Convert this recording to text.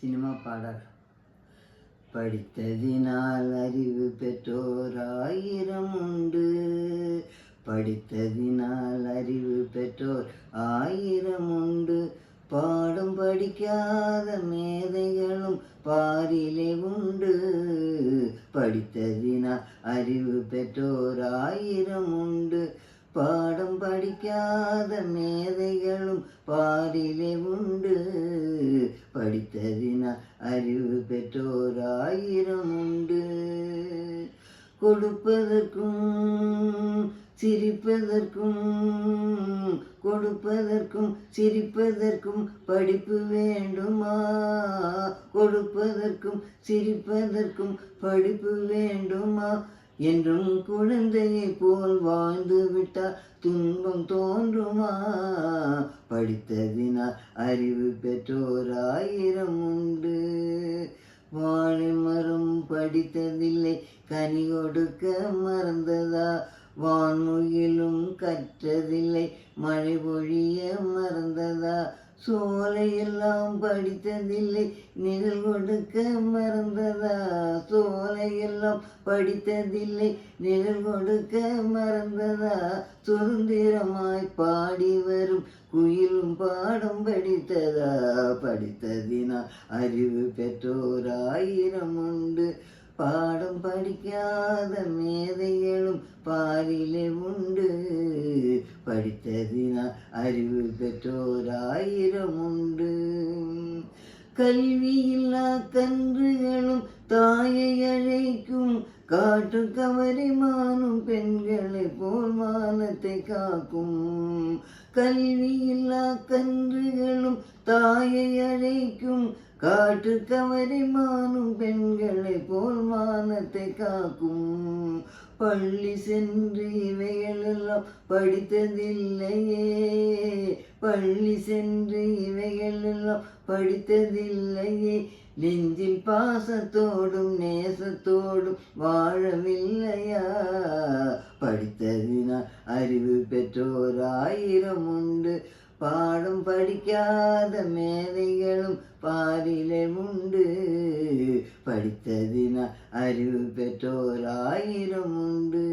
Cinema பாடல். படித்ததினால் அறிவு பெற்றோர் 1000 உண்டு. படித்ததினால் அறிவு பெற்றோர் 1000 உண்டு. பாடம் படிக்காத மேதைகளும் பாரிலே உண்டு. படித்ததினால் அறிவு பெற்றோர் 1000 உண்டு. பாடம் படிக்காத மேதைகளும் பாரிலே உண்டு. படித்ததினால் அறிவு பெற்றோர் 1000 உண்டு. கொடுப்பதற்கும் சிரிப்பதற்கும் கொடுப்பதற்கும் சிரிப்பதற்கும் படிப்பு வேண்டுமா? கொடுப்பதற்கும் சிரிப்பதற்கும் படிப்பு வேண்டுமா? என்றும் குழந்தையை போல் வாழ்ந்து விட்டால் துன்பம் தோன்றுமா? படித்ததினால் அறிவு பெற்றோர் 1000 உண்டு. வாழை மரம் படித்ததில்லை, கனி கொடுக்க மறந்ததா? வான்முகிலும் கற்றதில்லை, மழை பொழிய மறந்ததா? சோலையெல்லாம் படித்ததில்லை, நிழல் கொடுக்க மறந்ததா? சோலையெல்லாம் படித்ததில்லை, நிழல் கொடுக்க மறந்ததா? சுதந்திரமாய் பாடி வரும் குயிலும் பாடம் படித்ததா? படித்ததினால் அறிவு பெற்றோர் 1000 உண்டு. பாடம் படிக்காத மேதைகளும் பாரிலே உண்டு. படித்ததினால் அறிவு பெற்றோர் 1000 உண்டு. கல்வியில்லா கன்றுகளும் தாயை அழைக்கும், காற்று கவரி மானும் பெண்களை போல் மானத்தை காக்கும். கல்வியில்லா கன்றுகளும் தாயை அழைக்கும், காற்று கவரி மானும் பெண்களை போல் மானத்தை காக்கும். பள்ளி சென்று இவைகளெல்லாம் படித்ததில்லையே, பள்ளி சென்று இவைகளெல்லாம் படித்ததில்லையே. நெஞ்சில் பாசத்தோடும் நேசத்தோடும் வாழவில்லையா? படித்ததினால் அறிவு பெற்றோர் 1000 உண்டு. பாடம் படிக்காத மேதைகளும் பாரிலே உண்டு. படித்ததினால் அறிவு பெற்றோர் 1000 உண்டு.